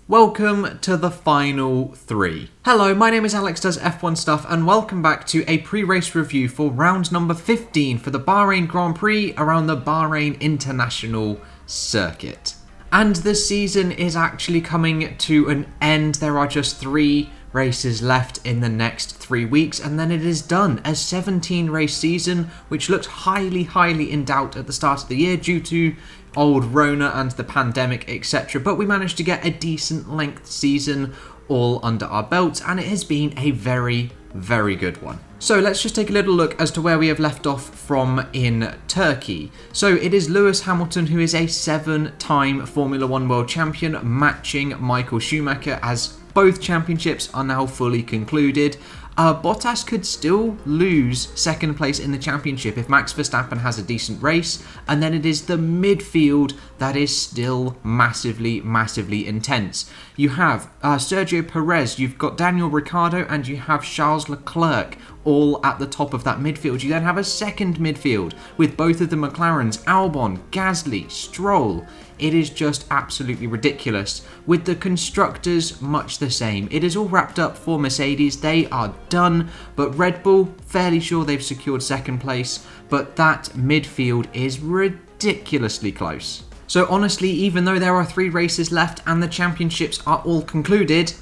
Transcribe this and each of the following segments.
Welcome to the final three. Hello, my name is Alex Does F1 Stuff and welcome back to a pre-race review for round number 15 for the Bahrain Grand Prix around the Bahrain International Circuit. And the season is actually coming to an end. There are just 3 races left in the next 3 weeks and then it is done. A 17 race season which looked highly in doubt at the start of the year due to old Rona and the pandemic, etc. But we managed to get a decent length season all under our belts and it has been a very good one. So let's just take a little look as to where we have left off from in Turkey. So it is Lewis Hamilton, who is a 7-time Formula 1 world champion, matching Michael Schumacher, as both championships are now fully concluded. Bottas could still lose second place in the championship if Max Verstappen has a decent race, and then it is the midfield that is still massively intense. You have Sergio Perez, you've got Daniel Ricciardo, and you have Charles Leclerc all at the top of that midfield. You then have a second midfield with both of the McLarens, Albon, Gasly, Stroll. It is just absolutely ridiculous. With the constructors, much the same. It is all wrapped up for Mercedes. They are done, but Red Bull, fairly sure they've secured second place, but that midfield is ridiculously close. So honestly, even though there are 3 races left and the championships are all concluded,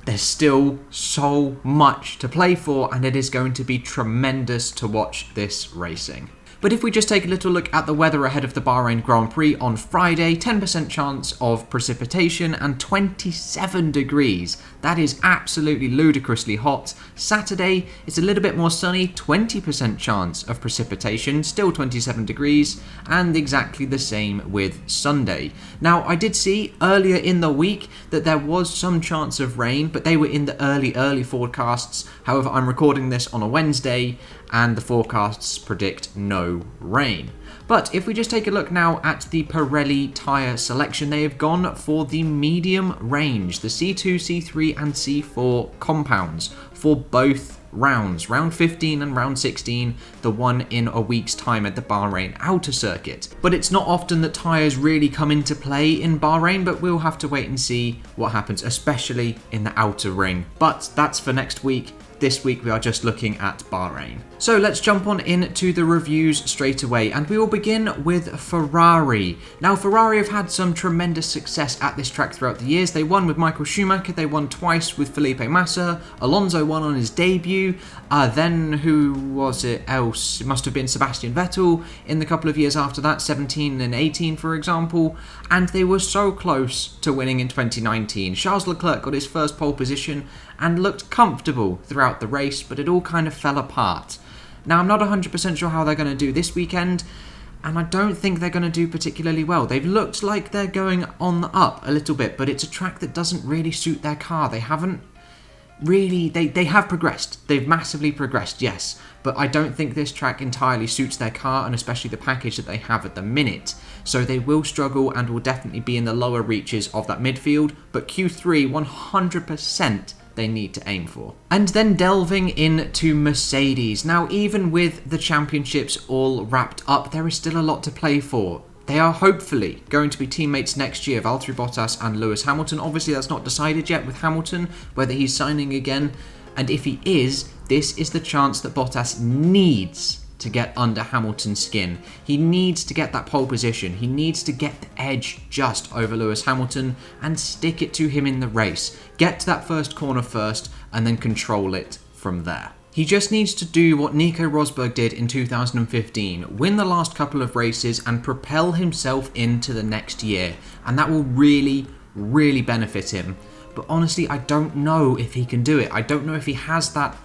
there's still so much to play for and it is going to be tremendous to watch this racing. But if we just take a little look at the weather ahead of the Bahrain Grand Prix on Friday, 10% chance of precipitation and 27 degrees. That is absolutely ludicrously hot. Saturday, it's a little bit more sunny, 20% chance of precipitation, still 27 degrees, and exactly the same with Sunday. Now, I did see earlier in the week that there was some chance of rain, but they were in the early forecasts. However, I'm recording this on a Wednesday, and the forecasts predict no rain. But if we just take a look now at the Pirelli tyre selection, they have gone for the medium range, the C2, C3 and C4 compounds for both rounds, round 15 and round 16, the one in a week's time at the Bahrain outer circuit. But it's not often that tyres really come into play in Bahrain, but we'll have to wait and see what happens, especially in the outer ring. But that's for next week. This week we are just looking at Bahrain. So let's jump on into the reviews straight away, and we will begin with Ferrari. Now, Ferrari have had some tremendous success at this track throughout the years. They won with Michael Schumacher, they won twice with Felipe Massa, Alonso won on his debut, then who was it else? It must have been Sebastian Vettel in the couple of years after that, 17 and 18 for example, and they were so close to winning in 2019. Charles Leclerc got his first pole position and looked comfortable throughout the race, but it all kind of fell apart. Now, I'm not 100% sure how they're going to do this weekend, and I don't think they're going to do particularly well. They've looked like they're going on the up a little bit, but it's a track that doesn't really suit their car. They haven't really, they have progressed. They've massively progressed, yes, but I don't think this track entirely suits their car, and especially the package that they have at the minute. So they will struggle and will definitely be in the lower reaches of that midfield, but Q3, 100%, they need to aim for. And then delving into Mercedes. Now, even with the championships all wrapped up, there is still a lot to play for. They are hopefully going to be teammates next year, Valtteri Bottas and Lewis Hamilton. Obviously, that's not decided yet with Hamilton, whether he's signing again. And if he is, this is the chance that Bottas needs to get under Hamilton's skin. He needs to get that pole position. He needs to get the edge just over Lewis Hamilton and stick it to him in the race. Get to that first corner first and then control it from there. He just needs to do what Nico Rosberg did in 2015, win the last couple of races and propel himself into the next year. And that will really benefit him. But honestly, I don't know if he can do it. I don't know if he has that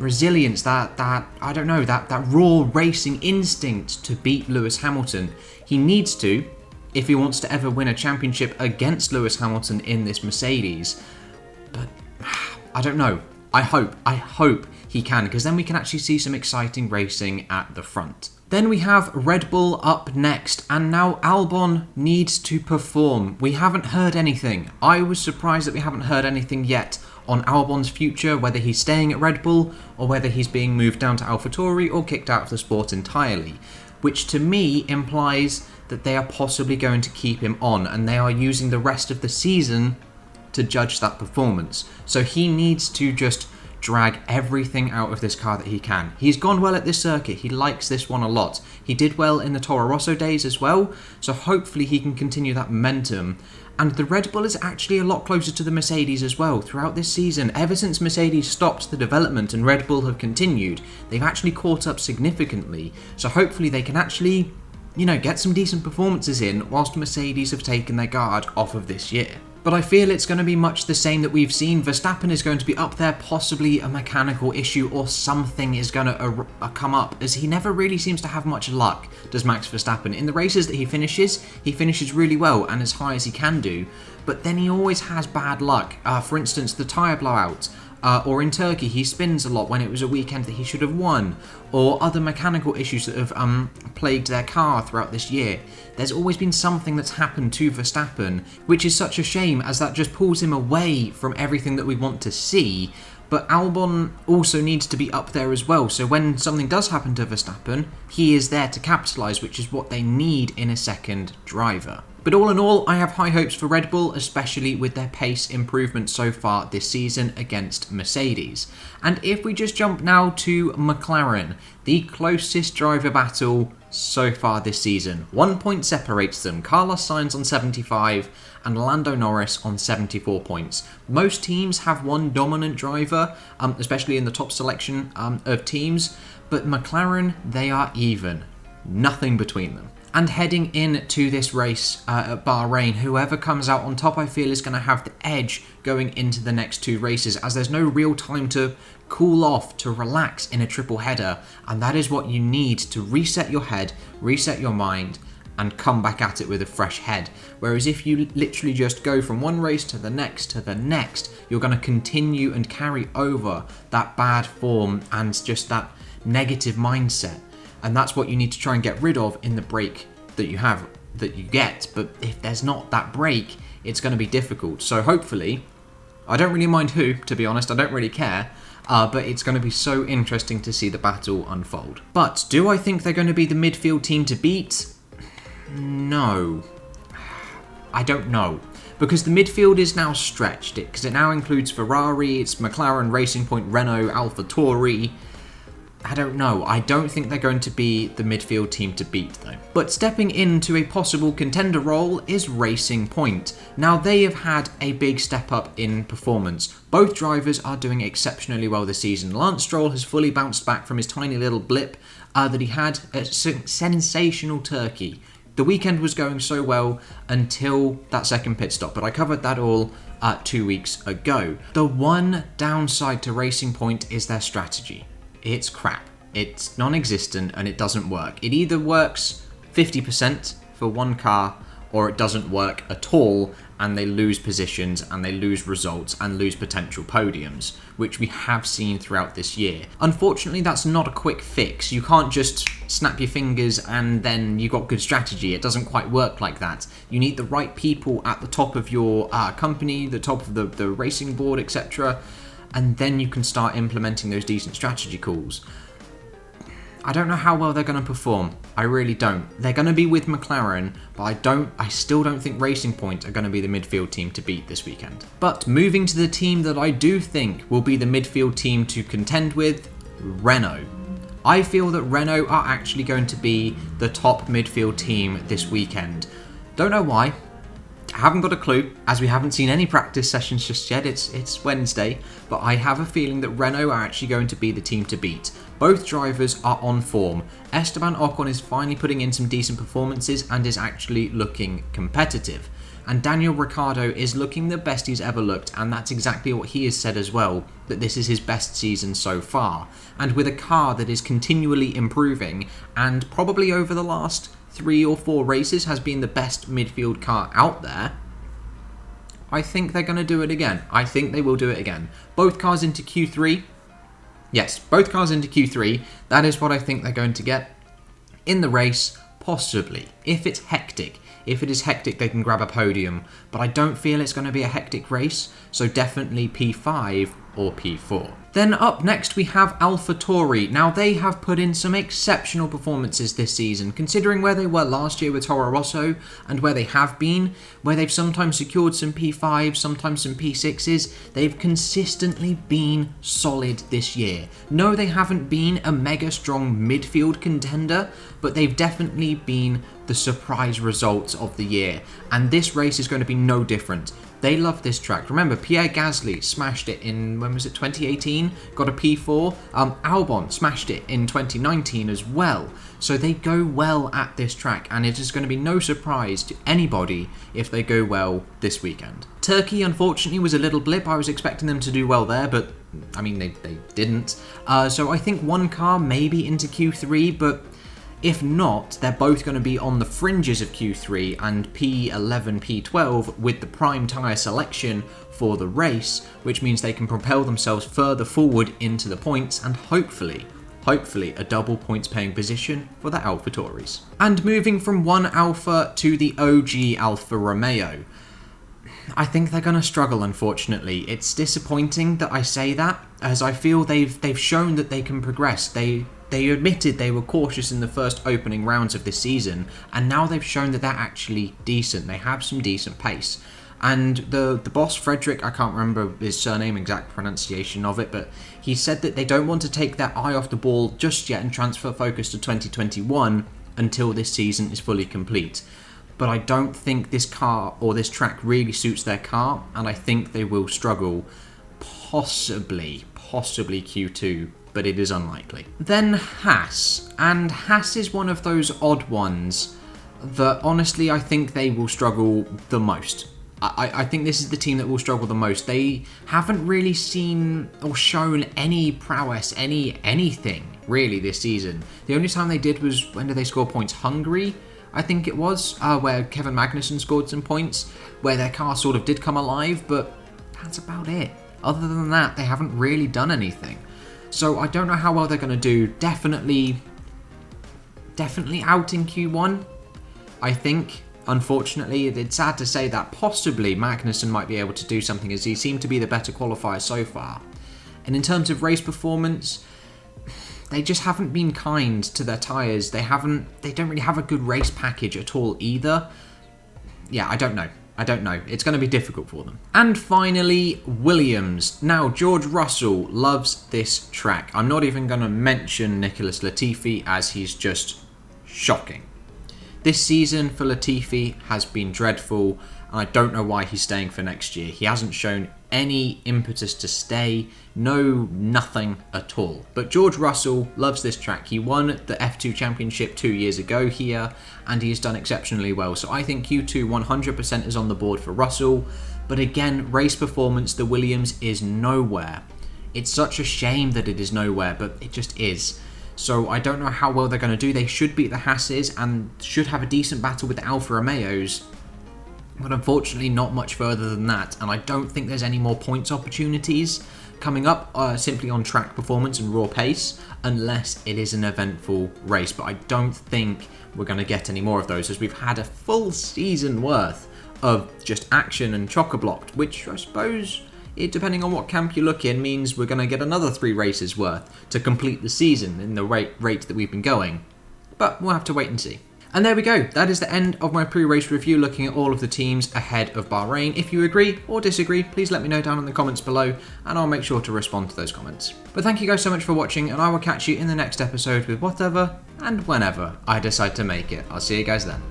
resilience, that raw racing instinct to beat Lewis Hamilton. He needs to, if he wants to ever win a championship against Lewis Hamilton in this Mercedes. But I don't know. I hope he can, because then we can actually see some exciting racing at the front. Then we have Red Bull up next, and now Albon needs to perform. We haven't heard anything. I was surprised that we haven't heard anything yet on Albon's future, whether he's staying at Red Bull or whether he's being moved down to AlphaTauri or kicked out of the sport entirely, which to me implies that they are possibly going to keep him on and they are using the rest of the season to judge that performance. So he needs to just drag everything out of this car that he can. He's gone well at this circuit. He likes this one a lot. He did well in the Toro Rosso days as well, so hopefully he can continue that momentum. And the Red Bull is actually a lot closer to the Mercedes as well throughout this season. Ever since Mercedes stopped the development and Red Bull have continued, they've actually caught up significantly. So hopefully they can actually, get some decent performances in whilst Mercedes have taken their guard off of this year. But I feel it's going to be much the same that we've seen. Verstappen is going to be up there, possibly a mechanical issue or something is going to come up, as he never really seems to have much luck, does Max Verstappen. In the races that he finishes really well and as high as he can do, but then he always has bad luck. For instance, the tyre blowout. Or in Turkey, he spins a lot when it was a weekend that he should have won, or other mechanical issues that have plagued their car throughout this year. There's always been something that's happened to Verstappen, which is such a shame, as that just pulls him away from everything that we want to see. But Albon also needs to be up there as well, so when something does happen to Verstappen, he is there to capitalise, which is what they need in a second driver. But all in all, I have high hopes for Red Bull, especially with their pace improvement so far this season against Mercedes. And if we just jump now to McLaren, the closest driver battle so far this season. 1 point separates them. Carlos Sainz on 75 and Lando Norris on 74 points. Most teams have one dominant driver, especially in the top selection of teams, but McLaren, they are even. Nothing between them. And heading into this race at Bahrain, whoever comes out on top, I feel, is going to have the edge going into the next two races, as there's no real time to cool off, to relax in a triple header, and that is what you need to reset your head, reset your mind, and come back at it with a fresh head. Whereas if you literally just go from one race to the next, you're going to continue and carry over that bad form and just that negative mindset. And that's what you need to try and get rid of in the break that you get. But if there's not that break, it's going to be difficult. So hopefully, I don't really mind who, to be honest, I don't really care. But it's going to be so interesting to see the battle unfold. But do I think they're going to be the midfield team to beat? No. I don't know. Because the midfield is now stretched. Because it now includes Ferrari, it's McLaren, Racing Point, Renault, Alfa Tauri. I don't know. I don't think they're going to be the midfield team to beat, though. But stepping into a possible contender role is Racing Point. Now, they have had a big step up in performance. Both drivers are doing exceptionally well this season. Lance Stroll has fully bounced back from his tiny little blip that he had at sensational Turkey. The weekend was going so well until that second pit stop, but I covered that all 2 weeks ago. The one downside to Racing Point is their strategy. It's crap. It's non-existent and it doesn't work. It either works 50% for one car or it doesn't work at all and they lose positions and they lose results and lose potential podiums, which we have seen throughout this year. Unfortunately, that's not a quick fix. You can't just snap your fingers and then you've got good strategy. It doesn't quite work like that. You need the right people at the top of your company, the top of the racing board, etc., and then you can start implementing those decent strategy calls. I don't know how well they're going to perform. I really don't. They're going to be with McLaren, but I still don't think Racing Point are going to be the midfield team to beat this weekend. But moving to the team that I do think will be the midfield team to contend with, Renault. I feel that Renault are actually going to be the top midfield team this weekend. Don't know why. I haven't got a clue, as we haven't seen any practice sessions just yet. It's Wednesday, but I have a feeling that Renault are actually going to be the team to beat. Both drivers are on form. Esteban Ocon is finally putting in some decent performances and is actually looking competitive. And Daniel Ricciardo is looking the best he's ever looked, and that's exactly what he has said as well, that this is his best season so far. And with a car that is continually improving, and probably over the last 3 or 4 races has been the best midfield car out there, I think they're going to do it again. I think they will do it again. Both cars into Q3. Yes, both cars into Q3. That is what I think they're going to get. In the race, possibly. If it's hectic. If it is hectic, they can grab a podium. But I don't feel it's going to be a hectic race, so definitely P5 or P4. Then up next we have Alfa Tauri. Now they have put in some exceptional performances this season, considering where they were last year with Toro Rosso and where they have been, where they've sometimes secured some P5s, sometimes some P6s. They've consistently been solid this year. No, they haven't been a mega strong midfield contender, but they've definitely been the surprise results of the year, and this race is going to be no different. They love this track. Remember, Pierre Gasly smashed it in, when was it, 2018? Got a P4. Albon smashed it in 2019 as well. So they go well at this track, and it is going to be no surprise to anybody if they go well this weekend. Turkey, unfortunately, was a little blip. I was expecting them to do well there, but, I mean, they didn't. So I think one car maybe into Q3, but if not, they're both going to be on the fringes of Q3 and P11, P12 with the prime tyre selection for the race, which means they can propel themselves further forward into the points and hopefully a double points paying position for the Alfa Tauris. And moving from one Alfa to the OG Alfa Romeo, I think they're going to struggle, unfortunately. It's disappointing that I say that, as I feel they've shown that they can progress. They admitted they were cautious in the first opening rounds of this season, and now they've shown that they're actually decent. They have some decent pace. And the boss, Frederick, I can't remember his surname, exact pronunciation of it, but he said that they don't want to take their eye off the ball just yet and transfer focus to 2021 until this season is fully complete. But I don't think this car or this track really suits their car, and I think they will struggle, possibly Q2, but it is unlikely. Then Haas, and Haas is one of those odd ones that honestly I think they will struggle the most. I think this is the team that will struggle the most. They haven't really seen or shown any prowess, anything really this season. The only time they did was, when did they score points? Hungary, I think it was, where Kevin Magnussen scored some points, where their car sort of did come alive, but that's about it. Other than that, they haven't really done anything. So I don't know how well they're going to do. Definitely out in Q1, I think. Unfortunately, it's sad to say that possibly Magnussen might be able to do something, as he seemed to be the better qualifier so far. And in terms of race performance, they just haven't been kind to their tyres. They don't really have a good race package at all either. Yeah, I don't know. It's going to be difficult for them. And finally, Williams. Now, George Russell loves this track. I'm not even going to mention Nicholas Latifi, as he's just shocking. This season for Latifi has been dreadful, and I don't know why he's staying for next year. He hasn't shown any impetus to stay, nothing at all. But George Russell loves this track. He won the F2 Championship 2 years ago here, and he has done exceptionally well. So I think Q2 100% is on the board for Russell. But again, race performance, the Williams is nowhere. It's such a shame that it is nowhere, but it just is. So I don't know how well they're going to do. They should beat the Haases and should have a decent battle with the Alfa Romeos. But unfortunately not much further than that, and I don't think there's any more points opportunities coming up simply on track performance and raw pace, unless it is an eventful race. But I don't think we're going to get any more of those, as we've had a full season worth of just action and chock-a-blocked, which I suppose, depending on what camp you look in, means we're going to get another 3 races worth to complete the season in the rate that we've been going. But we'll have to wait and see. And there we go, that is the end of my pre-race review looking at all of the teams ahead of Bahrain. If you agree or disagree, please let me know down in the comments below, and I'll make sure to respond to those comments. But thank you guys so much for watching, and I will catch you in the next episode with whatever and whenever I decide to make it. I'll see you guys then.